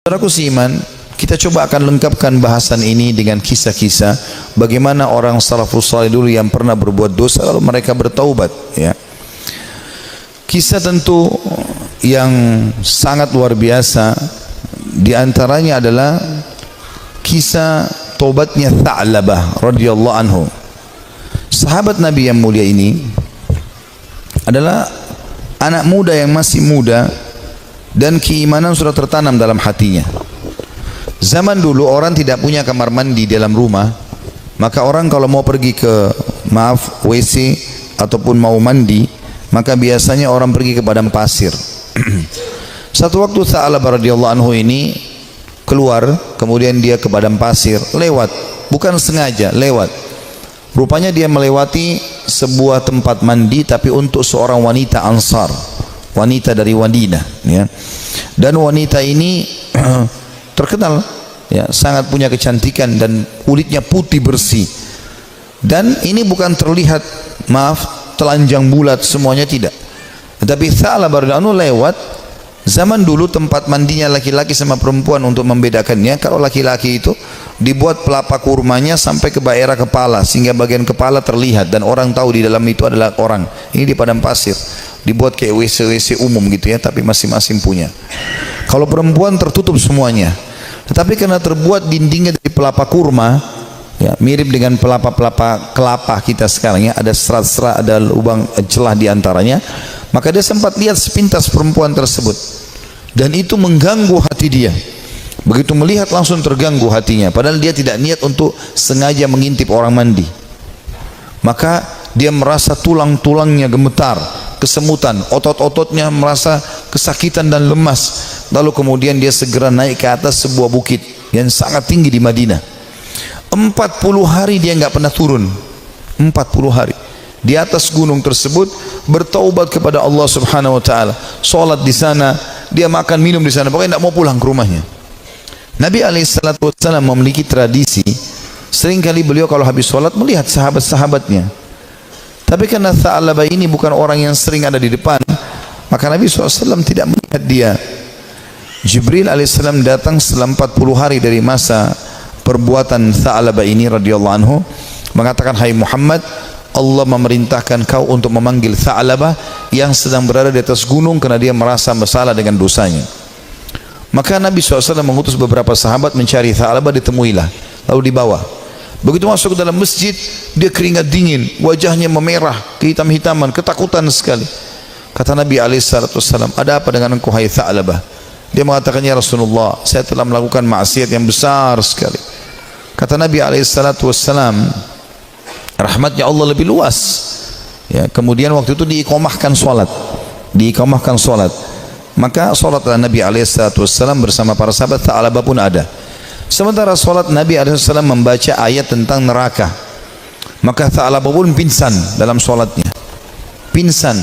Saudaraku seiman, kita coba akan lengkapkan bahasan ini dengan kisah-kisah bagaimana orang salafus saleh dulu yang pernah berbuat dosa lalu mereka bertaubat, ya. Kisah tentu yang sangat luar biasa, di antaranya adalah kisah taubatnya Tha'labah radhiyallahu anhu. Sahabat Nabi yang mulia ini adalah anak muda yang masih muda dan keimanan sudah tertanam dalam hatinya. Zaman dulu orang tidak punya kamar mandi dalam rumah, maka orang kalau mau pergi ke WC ataupun mau mandi, maka biasanya orang pergi ke padang pasir. Satu waktu Tha'labah radhiyallahu anhu ini keluar, kemudian dia ke padang pasir, lewat, bukan sengaja lewat. Rupanya dia melewati sebuah tempat mandi tapi untuk seorang wanita Ansar, wanita dari Madinah, ya. Dan wanita ini terkenal, ya, sangat punya kecantikan dan kulitnya putih bersih. Dan ini bukan terlihat, telanjang bulat semuanya, tidak. Tetapi Tha'labah radhiyallahu anhu lewat. Zaman dulu tempat mandinya laki-laki sama perempuan untuk membedakannya, kalau laki-laki itu dibuat pelapa kurmanya sampai ke daerah kepala sehingga bagian kepala terlihat dan orang tahu di dalam itu adalah orang. Ini di padang pasir, dibuat kayak WC umum gitu, ya, tapi masing-masing punya. Kalau perempuan tertutup semuanya, tetapi karena terbuat dindingnya dari pelapa kurma, ya, mirip dengan pelapa-pelapa kelapa kita sekarang, ya, ada serat-serat, ada lubang celah di antaranya, maka dia sempat lihat sepintas perempuan tersebut dan itu mengganggu hati dia. Begitu melihat langsung terganggu hatinya, padahal dia tidak niat untuk sengaja mengintip orang mandi. Maka dia merasa tulang-tulangnya gemetar, kesemutan, otot-ototnya merasa kesakitan dan lemas. Lalu kemudian dia segera naik ke atas sebuah bukit yang sangat tinggi di Madinah. 40 hari dia nggak pernah turun. 40 hari di atas gunung tersebut bertaubat kepada Allah Subhanahu wa taala. Salat di sana, dia makan minum di sana, pokoknya tidak mau pulang ke rumahnya. Nabi alaihissalam memiliki tradisi, seringkali beliau kalau habis salat melihat sahabat-sahabatnya. Tapi karena Tha'labah ini bukan orang yang sering ada di depan, maka Nabi SAW tidak melihat dia. Jibril alaihissalam datang setelah 40 hari dari masa perbuatan Tha'labah ini radhiyallahu anhu, mengatakan, "Hai Muhammad, Allah memerintahkan kau untuk memanggil Tha'labah yang sedang berada di atas gunung karena dia merasa bersalah dengan dosanya." Maka Nabi SAW mengutus beberapa sahabat mencari Tha'labah, ditemuilah, lalu dibawa. Begitu masuk ke dalam masjid, dia keringat dingin, wajahnya memerah, kehitam-hitaman, ketakutan sekali. Kata Nabi SAW, "Ada apa dengan engkau hai Tha'labah?" Dia mengatakan, "Ya Rasulullah, saya telah melakukan maksiat yang besar sekali." Kata Nabi SAW, rahmatnya Allah lebih luas, ya. Kemudian waktu itu diiqamahkan salat, maka salatlah Nabi SAW bersama para sahabat. Tha'labah pun ada. Sementara salat, Nabi SAW membaca ayat tentang neraka, maka Tha'labah pun pingsan dalam salatnya, pingsan.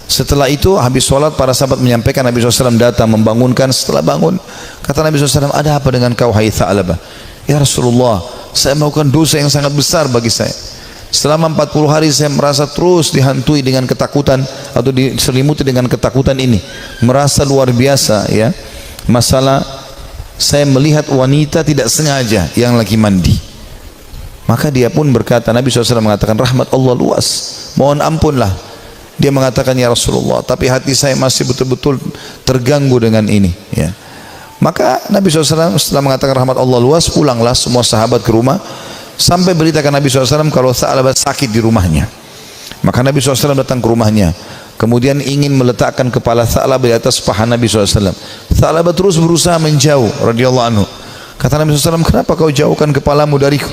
Setelah itu habis salat, para sahabat menyampaikan, Nabi SAW datang membangunkan. Setelah bangun, kata Nabi SAW, "Ada apa dengan kau hai Tha'labah?" "Ya Rasulullah, saya melakukan dosa yang sangat besar bagi saya. Selama 40 hari saya merasa terus dihantui dengan ketakutan atau diselimuti dengan ketakutan ini, merasa luar biasa, ya. Masalah saya melihat wanita tidak sengaja yang lagi mandi." Maka dia pun berkata, Nabi SAW mengatakan, "Rahmat Allah luas, mohon ampunlah." Dia mengatakan, "Ya Rasulullah, tapi hati saya masih betul-betul terganggu dengan ini, ya." Maka Nabi SAW setelah mengatakan rahmat Allah luas, pulanglah semua sahabat ke rumah, sampai beritakan Nabi SAW kalau Tha'labah sakit di rumahnya. Maka Nabi SAW datang ke rumahnya, kemudian ingin meletakkan kepala Tha'labah di atas paha Nabi SAW. Tha'labah terus berusaha menjauh radhiyallahu anhu. Kata Nabi SAW, "Kenapa kau jauhkan kepalamu dariku?"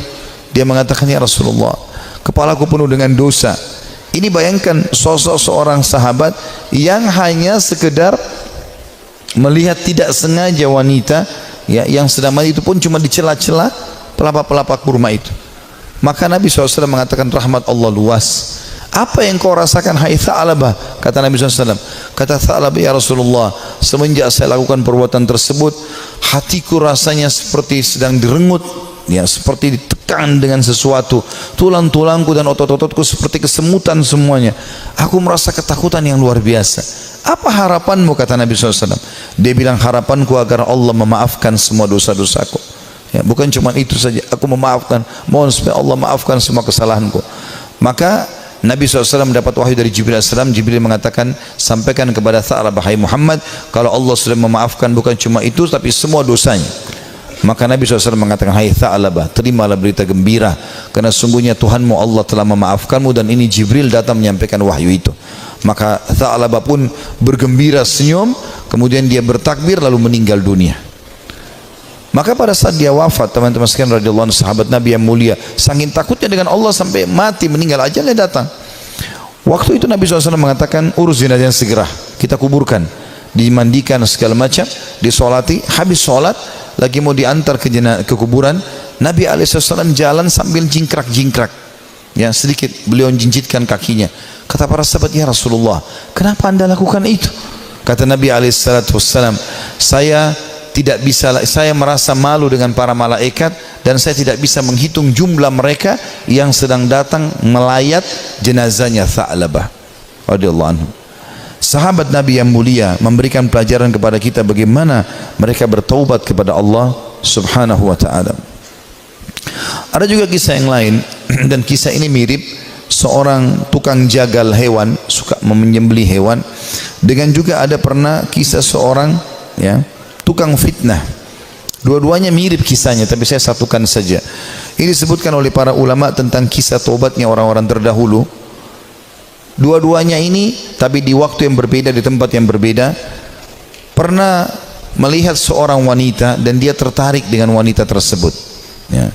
Dia mengatakan, "Ya Rasulullah, kepalaku penuh dengan dosa." Ini bayangkan sosok seorang sahabat yang hanya sekedar melihat tidak sengaja wanita, ya, yang sedang mandi, itu pun cuma di celah-celah pelapa-pelapa kurma itu. Maka Nabi SAW mengatakan rahmat Allah luas. "Apa yang kau rasakan hai Tha'labah?" Kata Nabi SAW. Kata Tha'labah, "Ya Rasulullah, semenjak saya lakukan perbuatan tersebut, hatiku rasanya seperti sedang direngut, ya, seperti ditekan dengan sesuatu. Tulang-tulangku dan otot-ototku seperti kesemutan semuanya. Aku merasa ketakutan yang luar biasa." "Apa harapanmu?" kata Nabi SAW. Dia bilang harapanku agar Allah memaafkan semua dosa-dosaku. Ya, bukan cuma itu saja, aku memaafkan, mohon supaya Allah maafkan semua kesalahanku. Maka Nabi SAW mendapat wahyu dari Jibril AS. Jibril mengatakan, sampaikan kepada Tha'labah, hai Muhammad, kalau Allah sudah memaafkan bukan cuma itu tapi semua dosanya. Maka Nabi SAW mengatakan, hai Tha'labah, terimalah berita gembira, karena sungguhnya Tuhanmu Allah telah memaafkanmu, dan ini Jibril datang menyampaikan wahyu itu. Maka Tha'labah pun bergembira, senyum, kemudian dia bertakbir lalu meninggal dunia. Maka pada saat dia wafat, teman-teman sekalian radhiyallahu anhu, sahabat Nabi yang mulia, saking takutnya dengan Allah sampai mati, meninggal, ajalnya datang. Waktu itu Nabi SAW mengatakan, urus jenazahnya segera, kita kuburkan, dimandikan segala macam, disolati. Habis sholat lagi mau diantar ke kuburan, Nabi SAW jalan sambil jingkrak-jingkrak, ya sedikit beliau jinjitkan kakinya. Kata para sahabat, ya Rasulullah, kenapa anda lakukan itu? Kata Nabi SAW, saya merasa malu dengan para malaikat, dan saya tidak bisa menghitung jumlah mereka yang sedang datang melayat jenazahnya Tha'labah radhiyallahu anhu. Sahabat Nabi yang mulia memberikan pelajaran kepada kita bagaimana mereka bertaubat kepada Allah Subhanahu wa ta'ala. Ada juga kisah yang lain, dan kisah ini mirip, seorang tukang jagal hewan, suka menyembelih hewan. Dengan juga ada pernah kisah seorang, ya, tukang fitnah. Dua-duanya mirip kisahnya, tapi saya satukan saja. Ini disebutkan oleh para ulama tentang kisah taubatnya orang-orang terdahulu. Dua-duanya ini, tapi di waktu yang berbeda, di tempat yang berbeda. Pernah melihat seorang wanita dan dia tertarik dengan wanita tersebut, ya.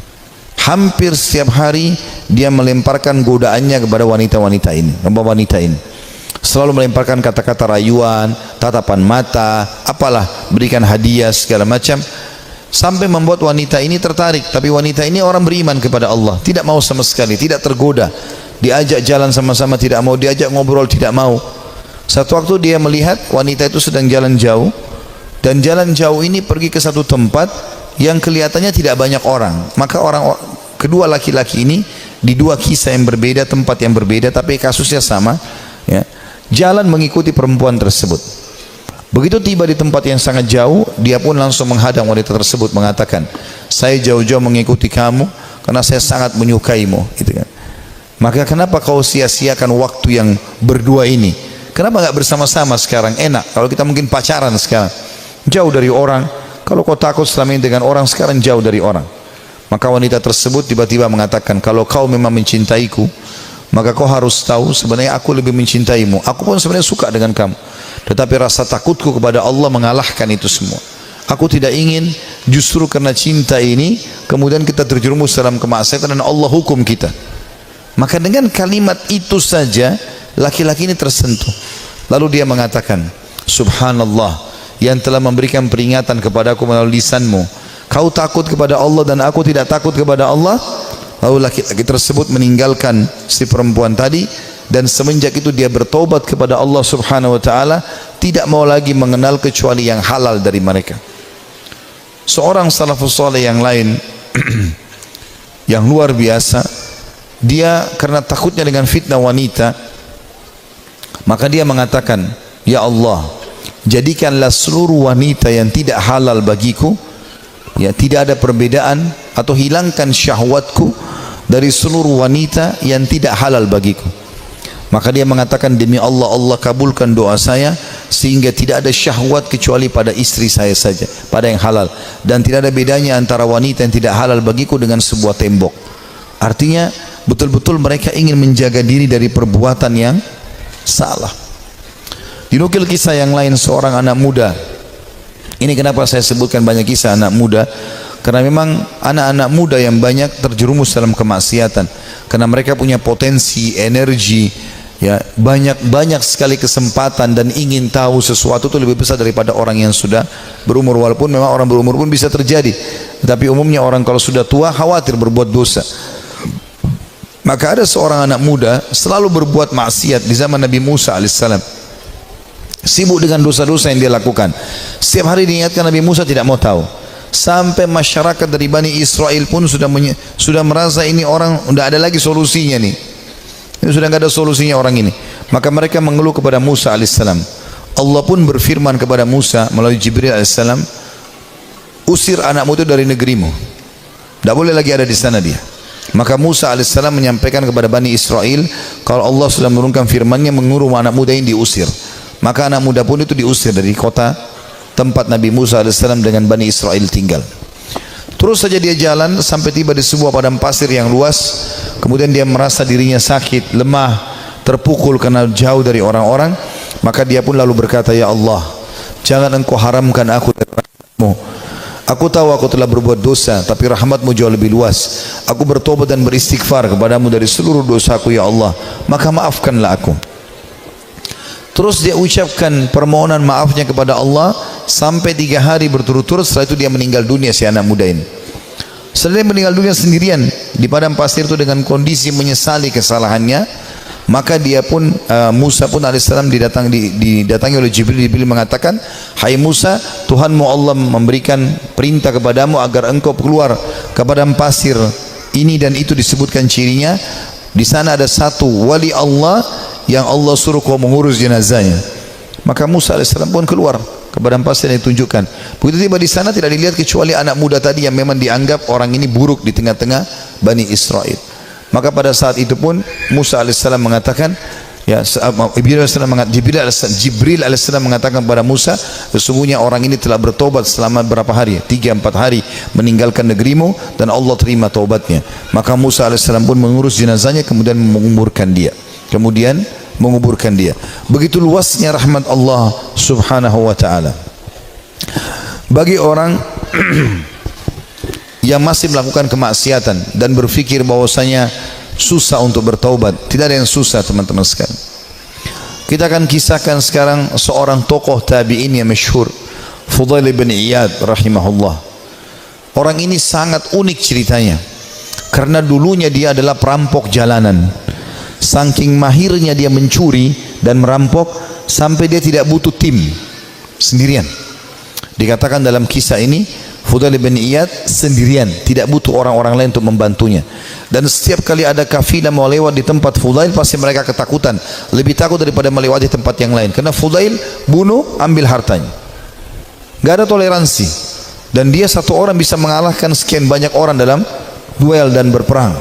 Hampir setiap hari dia melemparkan godaannya kepada wanita-wanita ini. Selalu melemparkan kata-kata rayuan, tatapan mata, apalah, berikan hadiah segala macam, sampai membuat wanita ini tertarik. Tapi wanita ini orang beriman kepada Allah, tidak mau sama sekali, tidak tergoda. Diajak jalan sama-sama tidak mau, diajak ngobrol tidak mau. Satu waktu dia melihat wanita itu sedang jalan jauh, dan jalan jauh ini pergi ke satu tempat yang kelihatannya tidak banyak orang. Maka kedua laki-laki ini di dua kisah yang berbeda, tempat yang berbeda, tapi kasusnya sama, ya, jalan mengikuti perempuan tersebut. Begitu tiba di tempat yang sangat jauh, dia pun langsung menghadang wanita tersebut, mengatakan, saya jauh-jauh mengikuti kamu karena saya sangat menyukaimu, gitu kan. Maka kenapa kau sia-siakan waktu yang berdua ini? Kenapa nggak bersama-sama sekarang? Enak kalau kita mungkin pacaran sekarang, jauh dari orang. Kalau kau takut selama ini dengan orang, sekarang jauh dari orang. Maka wanita tersebut tiba-tiba mengatakan, kalau kau memang mencintaiku, maka kau harus tahu sebenarnya aku lebih mencintaimu. Aku pun sebenarnya suka dengan kamu, tetapi rasa takutku kepada Allah mengalahkan itu semua. Aku tidak ingin justru karena cinta ini kemudian kita terjerumus dalam kemaksiatan dan Allah hukum kita. Maka dengan kalimat itu saja laki-laki ini tersentuh. Lalu dia mengatakan, subhanallah, yang telah memberikan peringatan kepadaku melalui lisanmu. Kau takut kepada Allah dan aku tidak takut kepada Allah. Lalu laki-laki tersebut meninggalkan si perempuan tadi, dan semenjak itu dia bertobat kepada Allah Subhanahu wa ta'ala, tidak mau lagi mengenal kecuali yang halal dari mereka. Seorang salafus saleh yang lain yang luar biasa, dia karena takutnya dengan fitnah wanita, maka dia mengatakan, ya Allah, jadikanlah seluruh wanita yang tidak halal bagiku, ya, tidak ada perbedaan, atau hilangkan syahwatku dari seluruh wanita yang tidak halal bagiku. Maka dia mengatakan, demi Allah, Allah kabulkan doa saya sehingga tidak ada syahwat kecuali pada istri saya saja, pada yang halal, dan tidak ada bedanya antara wanita yang tidak halal bagiku dengan sebuah tembok. Artinya betul-betul mereka ingin menjaga diri dari perbuatan yang salah. Dinukil kisah yang lain, seorang anak muda. Ini kenapa saya sebutkan banyak kisah anak muda, karena memang anak-anak muda yang banyak terjerumus dalam kemaksiatan, karena mereka punya potensi, energi, ya, banyak sekali kesempatan, dan ingin tahu sesuatu itu lebih besar daripada orang yang sudah berumur. Walaupun memang orang berumur pun bisa terjadi, tapi umumnya orang kalau sudah tua khawatir berbuat dosa. Maka ada seorang anak muda selalu berbuat maksiat di zaman Nabi Musa alaihissalam, sibuk dengan dosa-dosa yang dia lakukan. Setiap hari diingatkan, Nabi Musa tidak mau tahu. Sampai masyarakat dari Bani Israel pun sudah merasa ini orang sudah ada lagi solusinya nih. Ini sudah nggak ada solusinya orang ini. Maka mereka mengeluh kepada Musa alaihissalam, Allah pun berfirman kepada Musa melalui Jibril alaihissalam, usir anakmu itu dari negerimu, tidak boleh lagi ada di sana dia. Maka Musa alaihissalam menyampaikan kepada Bani Israel kalau Allah sudah menurunkan firman-Nya menyuruh anak muda ini diusir. Maka anak muda pun itu diusir dari kota tempat Nabi Musa alaihissalam dengan Bani Israel tinggal. Terus saja dia jalan sampai tiba di sebuah padang pasir yang luas. Kemudian dia merasa dirinya sakit, lemah, terpukul karena jauh dari orang-orang. Maka dia pun lalu berkata, ya Allah, jangan engkau haramkan aku dari rahmat-Mu. Aku tahu aku telah berbuat dosa, tapi rahmat-Mu jauh lebih luas. Aku bertobat dan beristighfar kepadamu dari seluruh dosaku, ya Allah, maka maafkanlah aku. Terus dia ucapkan permohonan maafnya kepada Allah sampai 3 hari berturut-turut. Setelah itu dia meninggal dunia, si anak muda ini. Setelah dia meninggal dunia sendirian di padang pasir itu dengan kondisi menyesali kesalahannya. Maka dia pun Musa pun alaihissalam didatangi oleh Jibril. Jibril mengatakan, hai Musa, Tuhanmu Allah memberikan perintah kepadamu agar engkau keluar ke padang pasir ini, dan itu disebutkan cirinya. Di sana ada satu wali Allah yang Allah suruh kau mengurus jenazahnya. Maka Musa alaihissalam pun keluar ke padang pasir yang ditunjukkan. Begitu tiba di sana tidak dilihat kecuali anak muda tadi yang memang dianggap orang ini buruk di tengah-tengah Bani Israel. Maka pada saat itu pun Musa alaihissalam mengatakan, ya, Jibril alaihissalam mengatakan kepada Musa, sesungguhnya orang ini telah bertobat selama berapa hari, 3-4 hari meninggalkan negerimu, dan Allah terima taubatnya. Maka Musa alaihissalam pun mengurus jenazahnya, kemudian menguburkan dia. Begitu luasnya rahmat Allah subhanahu wa ta'ala bagi orang yang masih melakukan kemaksiatan dan berpikir bahwasanya susah untuk bertaubat. Tidak ada yang susah, teman-teman sekalian. Kita akan kisahkan sekarang seorang tokoh tabi'in yang masyhur, Fudail bin Iyad rahimahullah. Orang ini sangat unik ceritanya, karena dulunya dia adalah perampok jalanan. Saking mahirnya dia mencuri dan merampok sampai dia tidak butuh tim, sendirian. Dikatakan dalam kisah ini, Fudail bin Iyad sendirian, tidak butuh orang-orang lain untuk membantunya. Dan setiap kali ada kafilah mau lewat di tempat Fudail, pasti mereka ketakutan, lebih takut daripada melewati tempat yang lain, karena Fudail bunuh, ambil hartanya, gak ada toleransi. Dan dia satu orang bisa mengalahkan sekian banyak orang dalam duel dan berperang.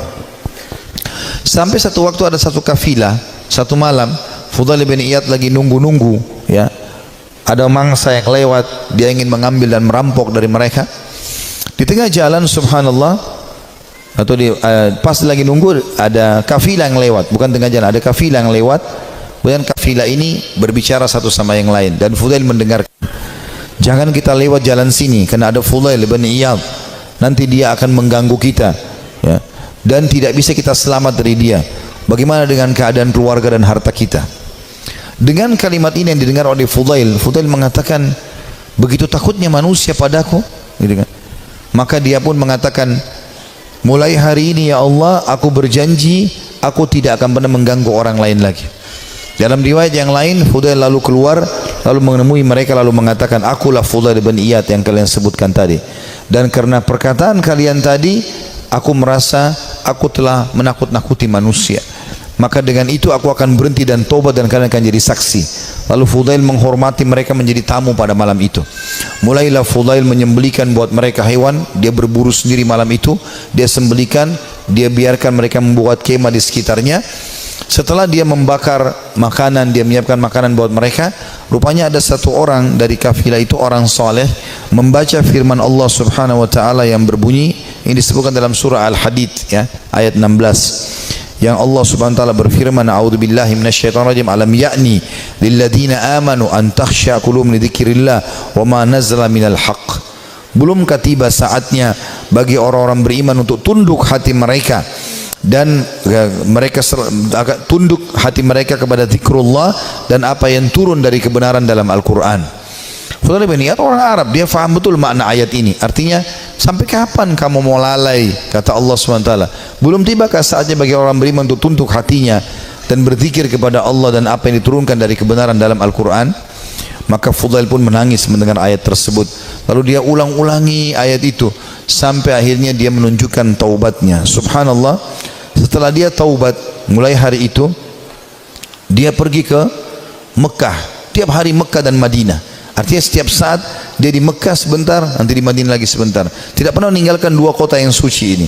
Sampai satu waktu ada satu kafilah, satu malam Fudail bin Iyad lagi nunggu-nunggu, ya, ada mangsa yang lewat, dia ingin mengambil dan merampok dari mereka. Di tengah jalan, subhanallah, atau pas lagi nunggu, ada kafilah yang lewat, bukan tengah jalan, ada kafilah yang lewat. Kemudian kafilah ini berbicara satu sama yang lain, dan Fudail mendengar, jangan kita lewat jalan sini, karena ada Fudail bin Iyad, nanti dia akan mengganggu kita, ya, dan tidak bisa kita selamat dari dia. Bagaimana dengan keadaan keluarga dan harta kita? Dengan kalimat ini yang didengar oleh Fudail, Fudail mengatakan, begitu takutnya manusia padaku, gitu kan. Maka dia pun mengatakan, mulai hari ini ya Allah, aku berjanji aku tidak akan pernah mengganggu orang lain lagi. Dalam riwayat yang lain, Fudail lalu keluar, lalu menemui mereka, lalu mengatakan, akulah Fudail bin Iyad yang kalian sebutkan tadi, dan karena perkataan kalian tadi, aku merasa aku telah menakut-nakuti manusia. Maka dengan itu aku akan berhenti dan tobat, dan kalian akan jadi saksi. Lalu Fudail menghormati mereka menjadi tamu pada malam itu. Mulailah Fudail menyembelikan buat mereka hewan. Dia berburu sendiri malam itu, dia sembelikan, dia biarkan mereka membuat kemah di sekitarnya. Setelah dia membakar makanan, dia menyiapkan makanan buat mereka. Rupanya ada satu orang dari kafilah itu, orang saleh, membaca firman Allah subhanahu wa ta'ala yang berbunyi, ini disebutkan dalam surah Al-Hadid, ya, ayat 16, yang Allah subhanahu wa ta'ala berfirman, a'udzubillahi minasyaitonirrajim, alam ya'ni lilladzina amanu an takhsha qulubuhum lidzikrillah wa ma nazala minal haqq. Belumkah tiba saatnya bagi orang-orang beriman untuk tunduk hati mereka, dan mereka tunduk hati mereka kepada zikrullah dan apa yang turun dari kebenaran dalam Al-Quran. Fudail bin Iyad orang Arab, dia faham betul makna ayat ini. Artinya, sampai kapan kamu mau lalai, kata Allah SWT. Belum tibakah saatnya bagi orang beriman untuk tunduk hatinya dan berzikir kepada Allah dan apa yang diturunkan dari kebenaran dalam Al-Quran? Maka Fudail pun menangis mendengar ayat tersebut. Lalu dia ulang-ulangi ayat itu sampai akhirnya dia menunjukkan taubatnya. Subhanallah, setelah dia taubat, mulai hari itu dia pergi ke Mekah tiap hari Mekah dan Madinah. Artinya setiap saat dia di Mekah sebentar, nanti di Madinah lagi sebentar. Tidak pernah meninggalkan dua kota yang suci ini.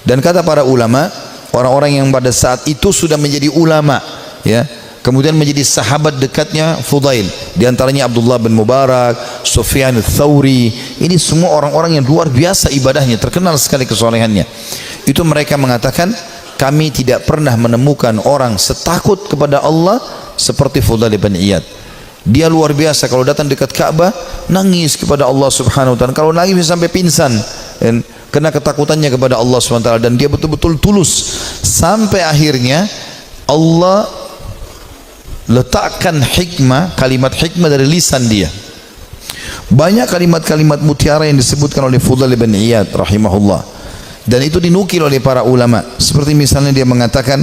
Dan kata para ulama, orang-orang yang pada saat itu sudah menjadi ulama, ya, kemudian menjadi sahabat dekatnya Fudail, di antaranya Abdullah bin Mubarak, Sufyan ats-Tsauri. Ini semua orang-orang yang luar biasa ibadahnya, terkenal sekali kesolehannya. Itu mereka mengatakan, kami tidak pernah menemukan orang setakut kepada Allah seperti Fudail bin Iyad. Dia luar biasa, kalau datang dekat Ka'bah nangis kepada Allah Subhanahu wa taala. Kalau nangis bisa sampai pingsan, karena ketakutannya kepada Allah Subhanahu wa taala, dan dia betul-betul tulus sampai akhirnya Allah letakkan hikmah, kalimat hikmah dari lisan dia. Banyak kalimat-kalimat mutiara yang disebutkan oleh Fudail bin Iyad rahimahullah, dan itu dinukil oleh para ulama. Seperti misalnya dia mengatakan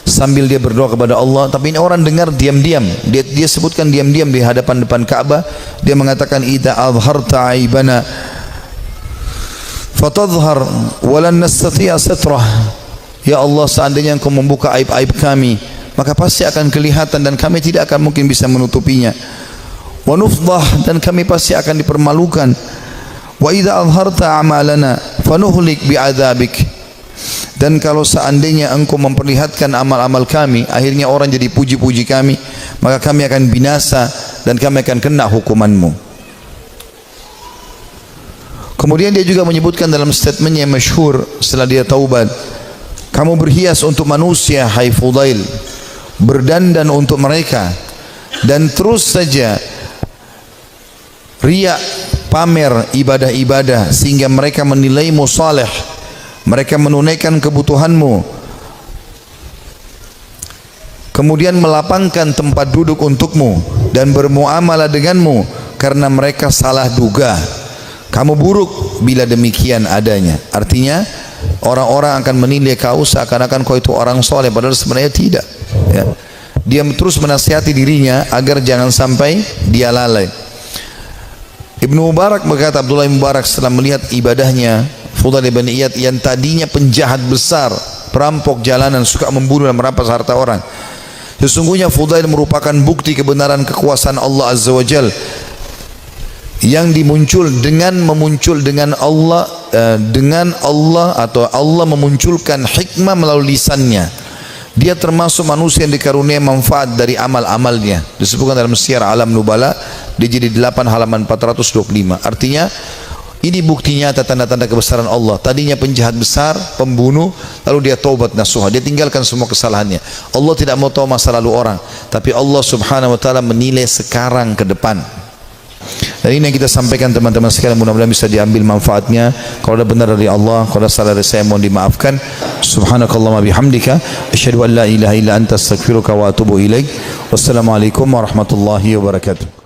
sambil dia berdoa kepada Allah, tapi ini orang dengar diam-diam. Dia sebutkan diam-diam di hadapan depan Ka'bah. Dia mengatakan, idza azharta aibana fatadhhar walan nastati'a satrah. Ya Allah, seandainya Engkau membuka aib-aib kami, maka pasti akan kelihatan dan kami tidak akan mungkin bisa menutupinya. Wa nufdah, dan kami pasti akan dipermalukan. Wa idza azharta a'malana fanuhlik bi'adzabik. Dan kalau seandainya Engkau memperlihatkan amal-amal kami, akhirnya orang jadi puji-puji kami, maka kami akan binasa dan kami akan kena hukuman-Mu. Kemudian dia juga menyebutkan dalam statementnya yang masyhur setelah dia taubat, kamu berhias untuk manusia, hai Fudail, berdandan untuk mereka, dan terus saja riya, pamer ibadah-ibadah sehingga mereka menilaimu saleh. Mereka menunaikan kebutuhanmu, kemudian melapangkan tempat duduk untukmu dan bermuamalah denganmu karena mereka salah duga. Kamu buruk bila demikian adanya. Artinya orang-orang akan menilai kau seakan-akan kau itu orang soleh, padahal sebenarnya tidak, ya. Dia terus menasihati dirinya agar jangan sampai dia lalai. Ibnu Mubarak berkata, Abdullah bin Mubarak setelah melihat ibadahnya Fudail bin Iyad yang tadinya penjahat besar, perampok jalanan, suka membunuh dan merampas harta orang, sesungguhnya Fudail merupakan bukti kebenaran kekuasaan Allah Azza wa Jal yang dimuncul dengan Allah atau Allah memunculkan hikmah melalui lisannya. Dia termasuk manusia yang dikaruniai manfaat dari amal-amalnya. Disebutkan dalam Syiar Alam Nubala di jilid 8 halaman 425. Artinya ini bukti nyata, tanda-tanda kebesaran Allah. Tadinya penjahat besar, pembunuh, lalu dia taubat nasuha, dia tinggalkan semua kesalahannya. Allah tidak mau tahu masa lalu orang, tapi Allah Subhanahu wa taala menilai sekarang ke depan. Dan ini yang kita sampaikan teman-teman sekalian, mudah-mudahan bisa diambil manfaatnya. Kalau ada benar dari Allah, kalau ada salah dari saya mohon dimaafkan. Subhanakallahumma bihamdika asyhadu an la ilaha illa anta astaghfiruka wa atubu ilaik. Wassalamualaikum warahmatullahi wabarakatuh.